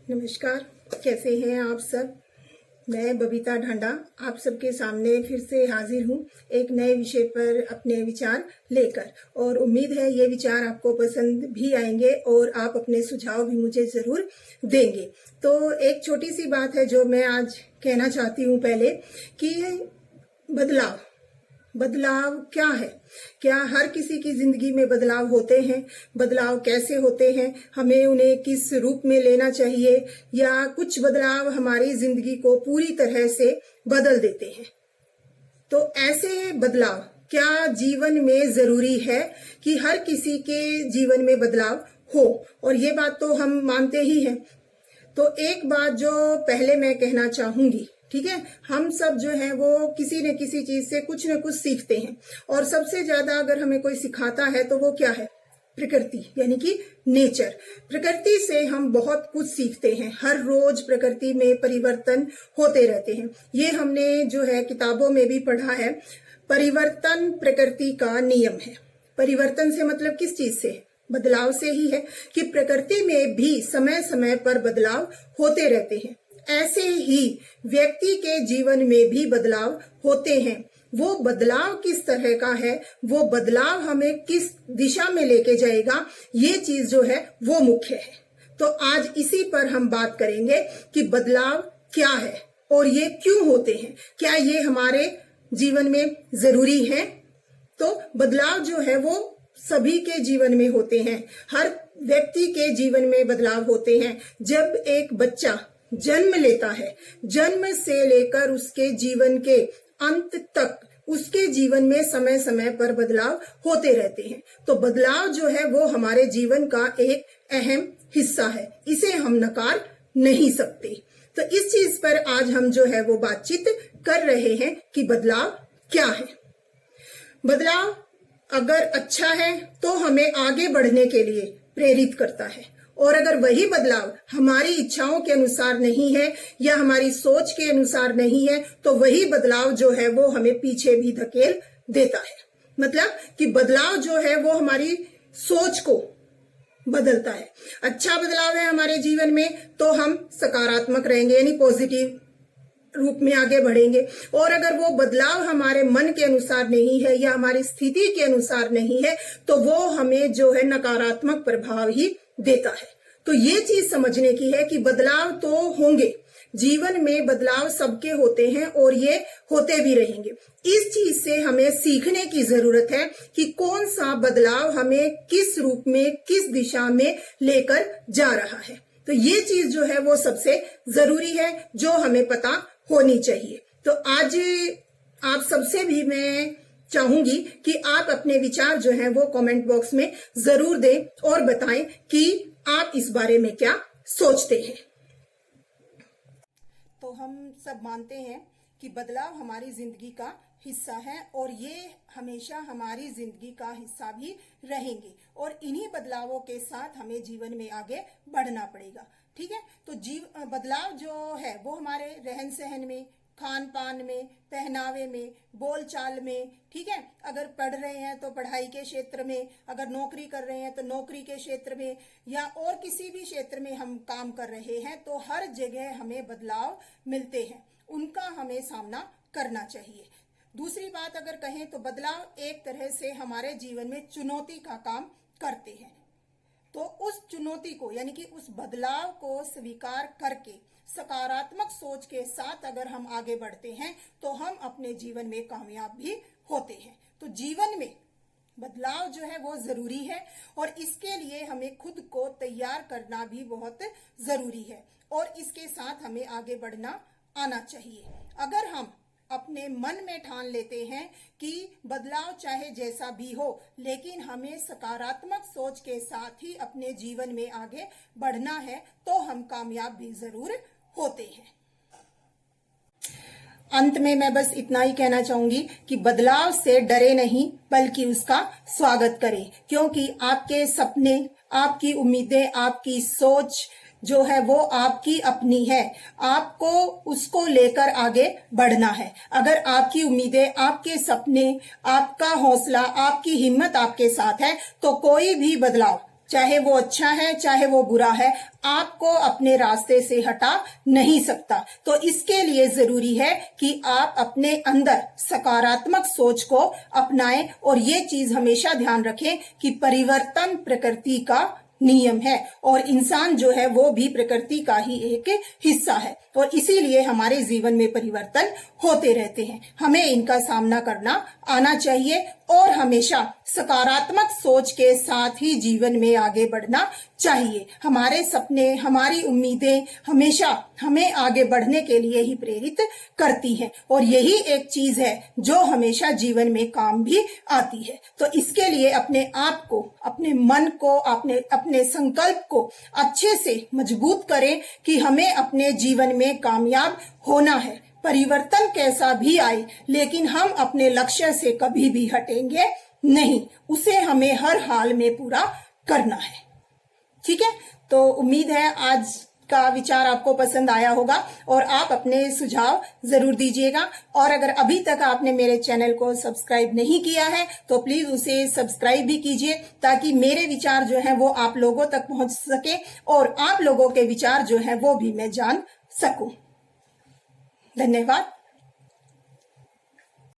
नमस्कार, कैसे हैं आप सब। मैं बबीता ढांडा आप सबके सामने फिर से हाजिर हूँ एक नए विषय पर अपने विचार लेकर, और उम्मीद है ये विचार आपको पसंद भी आएंगे और आप अपने सुझाव भी मुझे जरूर देंगे। तो एक छोटी सी बात है जो मैं आज कहना चाहती हूँ पहले, कि बदलाव क्या है। क्या हर किसी की जिंदगी में बदलाव होते हैं? बदलाव कैसे होते हैं? हमें उन्हें किस रूप में लेना चाहिए? या कुछ बदलाव हमारी जिंदगी को पूरी तरह से बदल देते हैं? तो ऐसे बदलाव क्या जीवन में जरूरी है कि हर किसी के जीवन में बदलाव हो? और ये बात तो हम मानते ही हैं। तो एक बात जो पहले मैं कहना चाहूंगी, ठीक है, हम सब जो है वो किसी न किसी चीज से कुछ न कुछ सीखते हैं, और सबसे ज्यादा अगर हमें कोई सिखाता है तो वो क्या है? प्रकृति, यानी कि नेचर। प्रकृति से हम बहुत कुछ सीखते हैं। हर रोज प्रकृति में परिवर्तन होते रहते हैं। ये हमने जो है किताबों में भी पढ़ा है। परिवर्तन प्रकृति का नियम है। परिवर्तन से मतलब किस चीज से? बदलाव से ही है, कि प्रकृति में भी समय समय पर बदलाव होते रहते हैं। ऐसे ही व्यक्ति के जीवन में भी बदलाव होते हैं। वो बदलाव किस तरह का है, वो बदलाव हमें किस दिशा में लेके जाएगा, ये चीज जो है वो मुख्य है। तो आज इसी पर हम बात करेंगे कि बदलाव क्या है और ये क्यों होते हैं। क्या ये हमारे जीवन में जरूरी है? तो बदलाव जो है वो सभी के जीवन में होते हैं। हर व्यक्ति के जीवन में बदलाव होते हैं। जब एक बच्चा जन्म लेता है, जन्म से लेकर उसके जीवन के अंत तक उसके जीवन में समय समय पर बदलाव होते रहते हैं। तो बदलाव जो है वो हमारे जीवन का एक अहम हिस्सा है, इसे हम नकार नहीं सकते। तो इस चीज पर आज हम जो है वो बातचीत कर रहे हैं कि बदलाव क्या है। बदलाव अगर अच्छा है तो हमें आगे बढ़ने के लिए प्रेरित करता है, और अगर वही बदलाव हमारी इच्छाओं के अनुसार नहीं है या हमारी सोच के अनुसार नहीं है, तो वही बदलाव जो है वो हमें पीछे भी धकेल देता है। मतलब कि बदलाव जो है वो हमारी सोच को बदलता है। अच्छा बदलाव है हमारे जीवन में तो हम सकारात्मक रहेंगे, यानी पॉजिटिव रूप में आगे बढ़ेंगे। और अगर वो बदलाव हमारे मन के अनुसार नहीं है या हमारी स्थिति के अनुसार नहीं है, तो वो हमें जो है नकारात्मक प्रभाव ही देता है। तो ये चीज समझने की है कि बदलाव तो होंगे, जीवन में बदलाव सबके होते हैं और ये होते भी रहेंगे। इस चीज से हमें सीखने की जरूरत है कि कौन सा बदलाव हमें किस रूप में, किस दिशा में लेकर जा रहा है। तो ये चीज जो है वो सबसे जरूरी है, जो हमें पता होनी चाहिए। तो आज आप सबसे भी मैं चाहूंगी कि आप अपने विचार जो हैं वो कमेंट बॉक्स में जरूर दें और बताएं कि आप इस बारे में क्या सोचते हैं। तो हम सब मानते हैं कि बदलाव हमारी जिंदगी का हिस्सा है, और ये हमेशा हमारी जिंदगी का हिस्सा भी रहेंगे, और इन्हीं बदलावों के साथ हमें जीवन में आगे बढ़ना पड़ेगा। ठीक है, तो बदलाव जो है वो हमारे रहन सहन में, खान पान में, पहनावे में, बोलचाल में, ठीक है, अगर पढ़ रहे हैं तो पढ़ाई के क्षेत्र में, अगर नौकरी कर रहे हैं तो नौकरी के क्षेत्र में, या और किसी भी क्षेत्र में हम काम कर रहे हैं, तो हर जगह हमें बदलाव मिलते हैं, उनका हमें सामना करना चाहिए। दूसरी बात अगर कहें तो बदलाव एक तरह से हमारे जीवन में चुनौती का काम करते हैं। तो उस चुनौती को, यानी कि उस बदलाव को स्वीकार करके सकारात्मक सोच के साथ अगर हम आगे बढ़ते हैं तो हम अपने जीवन में कामयाब भी होते हैं। तो जीवन में बदलाव जो है वो जरूरी है, और इसके लिए हमें खुद को तैयार करना भी बहुत जरूरी है, और इसके साथ हमें आगे बढ़ना आना चाहिए। अगर हम अपने मन में ठान लेते हैं कि बदलाव चाहे जैसा भी हो, लेकिन हमें सकारात्मक सोच के साथ ही अपने जीवन में आगे बढ़ना है, तो हम कामयाब भी जरूर होते हैं। अंत में मैं बस इतना ही कहना चाहूंगी कि बदलाव से डरे नहीं, बल्कि उसका स्वागत करें, क्योंकि आपके सपने, आपकी उम्मीदें, आपकी सोच जो है वो आपकी अपनी है। आपको उसको लेकर आगे बढ़ना है। अगर आपकी उम्मीदें, आपके सपने, आपका हौसला, आपकी हिम्मत आपके साथ है, तो कोई भी बदलाव चाहे वो अच्छा है चाहे वो बुरा है, आपको अपने रास्ते से हटा नहीं सकता। तो इसके लिए जरूरी है कि आप अपने अंदर सकारात्मक सोच को अपनाएं और ये चीज हमेशा ध्यान रखें कि परिवर्तन प्रकृति का नियम है और इंसान जो है वो भी प्रकृति का ही एक हिस्सा है और इसीलिए हमारे जीवन में परिवर्तन होते रहते हैं। हमें इनका सामना करना आना चाहिए और हमेशा सकारात्मक सोच के साथ ही जीवन में आगे बढ़ना चाहिए। हमारे सपने, हमारी उम्मीदें हमेशा हमें आगे बढ़ने के लिए ही प्रेरित करती हैं और यही एक चीज है जो हमेशा जीवन में काम भी आती है। तो इसके लिए अपने आप को, अपने मन को, अपने संकल्प को अच्छे से मजबूत करें कि हमें अपने जीवन में कामयाब होना है। परिवर्तन कैसा भी आए लेकिन हम अपने लक्ष्य से कभी भी हटेंगे नहीं, उसे हमें हर हाल में पूरा करना है। ठीक है, तो उम्मीद है आज का विचार आपको पसंद आया होगा और आप अपने सुझाव जरूर दीजिएगा। और अगर अभी तक आपने मेरे चैनल को सब्सक्राइब नहीं किया है तो प्लीज उसे सब्सक्राइब भी कीजिए ताकि मेरे विचार जो है वो आप लोगों तक पहुंच सके और आप लोगों के विचार जो है वो भी मैं जान सकूं। धन्यवाद।